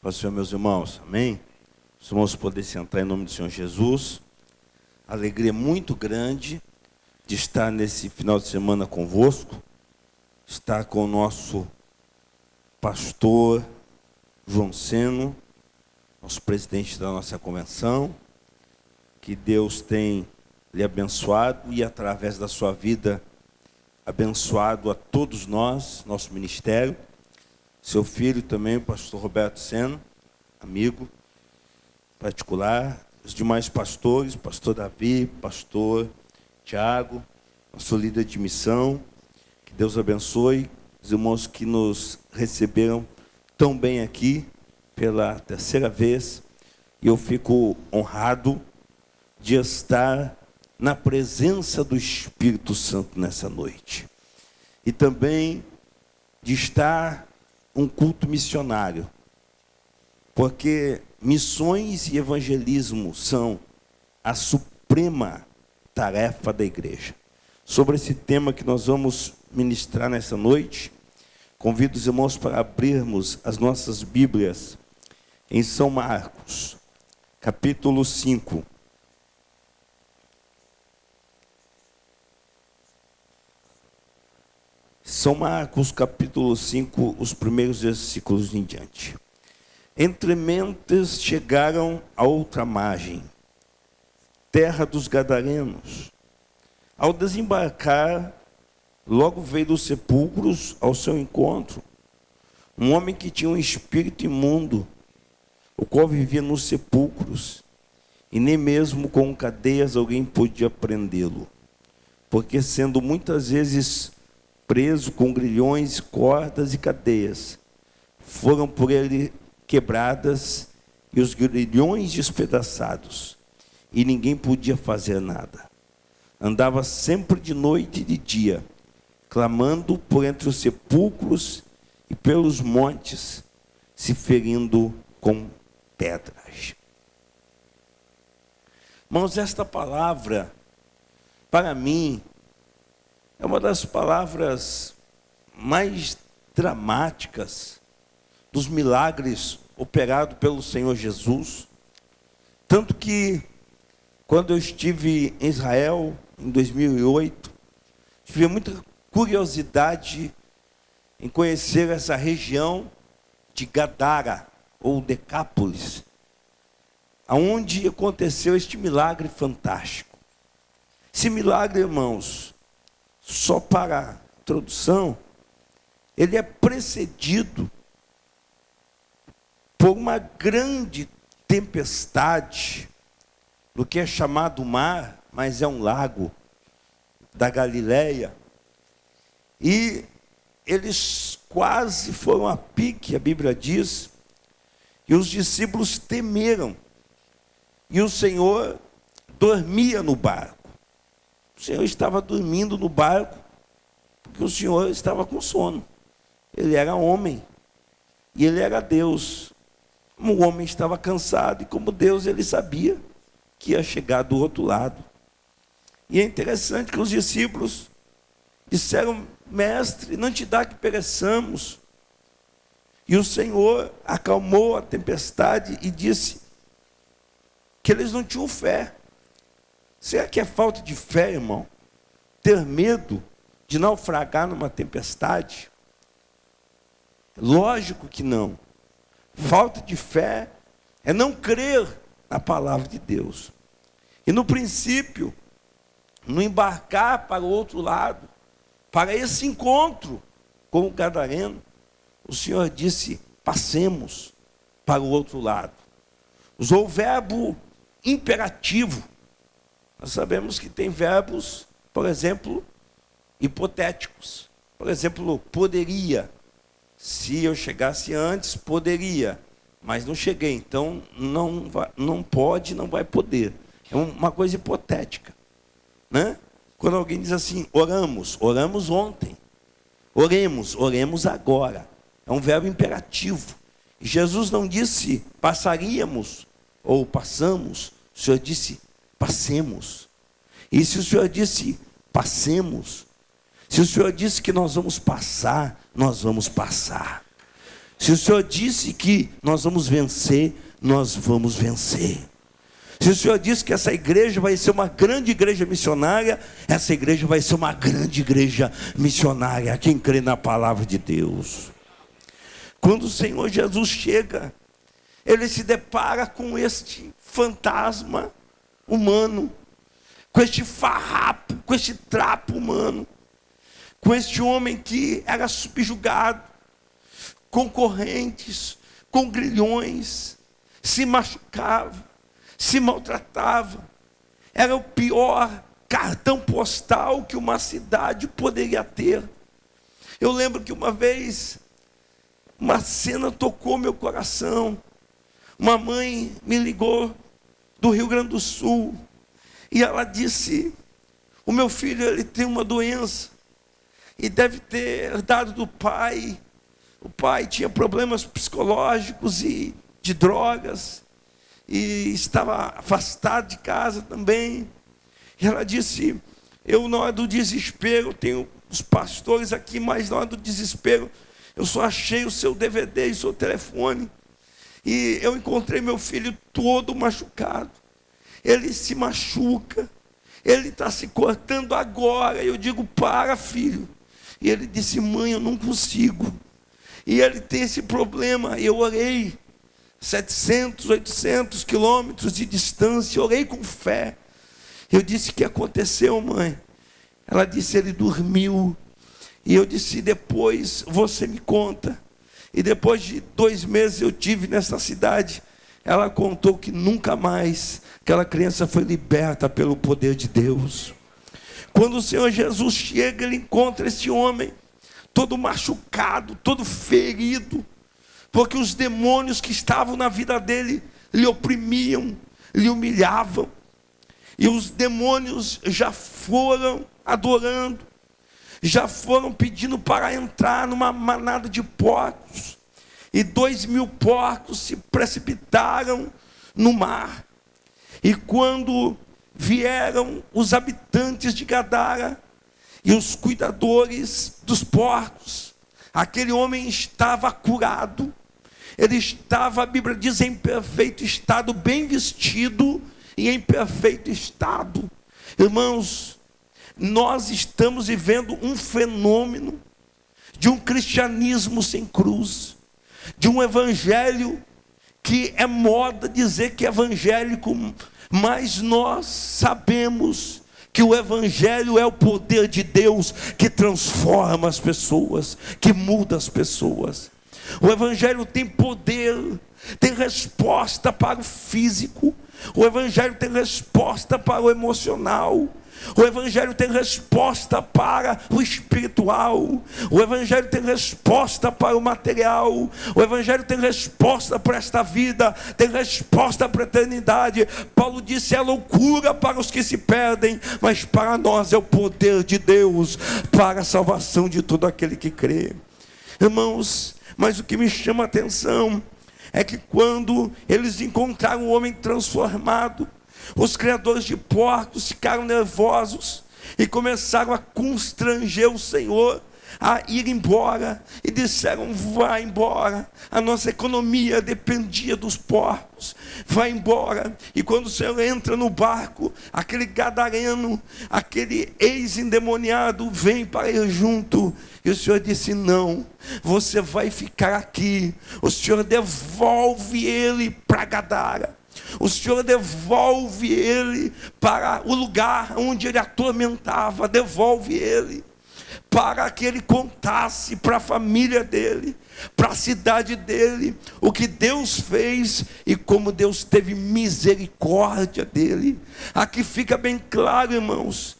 Paz do Senhor, meus irmãos, amém? Os irmãos poderem sentar em nome do Senhor Jesus. Alegria muito grande de estar nesse final de semana convosco, estar com o nosso pastor João Seno, nosso presidente da nossa convenção, que Deus tem lhe abençoado e através da sua vida abençoado a todos nós, nosso ministério. Seu filho também, o pastor Roberto Seno, amigo particular, os demais pastores, pastor Davi, pastor Tiago, nosso líder de missão. Que Deus abençoe os irmãos que nos receberam tão bem aqui pela terceira vez. E eu fico honrado de estar na presença do Espírito Santo nessa noite. E também de estar um culto missionário, porque missões e evangelismo são a suprema tarefa da igreja. Sobre esse tema que nós vamos ministrar nessa noite, convido os irmãos para abrirmos as nossas Bíblias em São Marcos, capítulo 5. São Marcos, capítulo 5, os primeiros versículos em diante. Entre mentes chegaram a outra margem, terra dos Gadarenos. Ao desembarcar, logo veio dos sepulcros ao seu encontro um homem que tinha um espírito imundo, o qual vivia nos sepulcros, e nem mesmo com cadeias alguém podia prendê-lo, porque sendo muitas vezes preso com grilhões, cordas e cadeias, foram por ele quebradas e os grilhões despedaçados, e ninguém podia fazer nada. Andava sempre de noite e de dia, clamando por entre os sepulcros e pelos montes, se ferindo com pedras. Irmãos, esta palavra, para mim, é uma das palavras mais dramáticas dos milagres operados pelo Senhor Jesus. Tanto que, quando eu estive em Israel, em 2008, tive muita curiosidade em conhecer essa região de Gadara, ou Decápolis, onde aconteceu este milagre fantástico. Esse milagre, irmãos, só para a introdução, ele é precedido por uma grande tempestade no que é chamado mar, mas é um lago da Galileia. E eles quase foram a pique, a Bíblia diz, e os discípulos temeram. E o Senhor dormia no barco. O Senhor estava dormindo no barco, porque o Senhor estava com sono. Ele era homem, e ele era Deus. Como o homem estava cansado, e como Deus, ele sabia que ia chegar do outro lado. E é interessante que os discípulos disseram: mestre, não te dá que pereçamos. E o Senhor acalmou a tempestade e disse que eles não tinham fé. Será que é falta de fé, irmão? Ter medo de naufragar numa tempestade? Lógico que não. Falta de fé é não crer na palavra de Deus. E no princípio, no embarcar para o outro lado, para esse encontro com o gadareno, o Senhor disse: passemos para o outro lado. Usou o verbo imperativo. Nós sabemos que tem verbos, por exemplo, hipotéticos. Por exemplo, poderia. Se eu chegasse antes, poderia. Mas não cheguei, então não pode, não vai poder. É uma coisa hipotética, né? Quando alguém diz assim: oramos ontem. Oremos agora. É um verbo imperativo. E Jesus não disse passaríamos ou passamos. O Senhor disse passemos. E se o Senhor disse passemos, se o Senhor disse que nós vamos passar, nós vamos passar. Se o Senhor disse que nós vamos vencer, nós vamos vencer. Se o Senhor disse que essa igreja vai ser uma grande igreja missionária, essa igreja vai ser uma grande igreja missionária. Quem crê na palavra de Deus. Quando o Senhor Jesus chega, ele se depara com este fantasma humano, com este farrapo, com este trapo humano, com este homem que era subjugado, com correntes, com grilhões, se machucava, se maltratava. Era o pior cartão postal que uma cidade poderia ter. Eu lembro que uma vez, uma cena tocou meu coração. Uma mãe me ligou do Rio Grande do Sul, e ela disse: o meu filho, ele tem uma doença, e deve ter herdado do pai. O pai tinha problemas psicológicos e de drogas, e estava afastado de casa também. E ela disse: eu, na hora do desespero, tenho os pastores aqui, mas na hora do desespero, eu só achei o seu DVD e o seu telefone, e eu encontrei meu filho todo machucado. Ele se machuca, ele está se cortando agora. Eu digo: para, filho. E ele disse: mãe, eu não consigo. E ele tem esse problema. Eu orei 700, 800 quilômetros de distância, orei com fé. Eu disse: o que aconteceu, mãe? Ela disse: ele dormiu. E eu disse: depois você me conta. E depois de 2 meses eu tive nessa cidade. Ela contou que nunca mais aquela criança foi liberta pelo poder de Deus. Quando o Senhor Jesus chega, ele encontra esse homem todo machucado, todo ferido, porque os demônios que estavam na vida dele lhe oprimiam, lhe humilhavam. E os demônios já foram adorando, já foram pedindo para entrar numa manada de porcos. E 2.000 porcos se precipitaram no mar. E quando vieram os habitantes de Gadara e os cuidadores dos porcos, aquele homem estava curado. Ele estava, a Bíblia diz, em perfeito estado, bem vestido e em perfeito estado. Irmãos, nós estamos vivendo um fenômeno de um cristianismo sem cruz, de um evangelho que é moda dizer que é evangélico, mas nós sabemos que o evangelho é o poder de Deus que transforma as pessoas, que muda as pessoas. O evangelho tem poder, tem resposta para o físico, o evangelho tem resposta para o emocional, o evangelho tem resposta para o espiritual, o evangelho tem resposta para o material, o evangelho tem resposta para esta vida, tem resposta para a eternidade. Paulo disse: é loucura para os que se perdem, mas para nós é o poder de Deus para a salvação de todo aquele que crê. Irmãos, mas o que me chama a atenção é que quando eles encontraram o homem transformado, os criadores de porcos ficaram nervosos e começaram a constranger o Senhor a ir embora, e disseram: vai embora, a nossa economia dependia dos porcos, vai embora. E quando o Senhor entra no barco, aquele gadareno, aquele ex-endemoniado vem para ir junto, e o Senhor disse: não, você vai ficar aqui. O Senhor devolve ele para Gadara, o Senhor devolve ele para o lugar onde ele atormentava, devolve ele para que ele contasse para a família dele, para a cidade dele, o que Deus fez e como Deus teve misericórdia dele. Aqui fica bem claro, irmãos,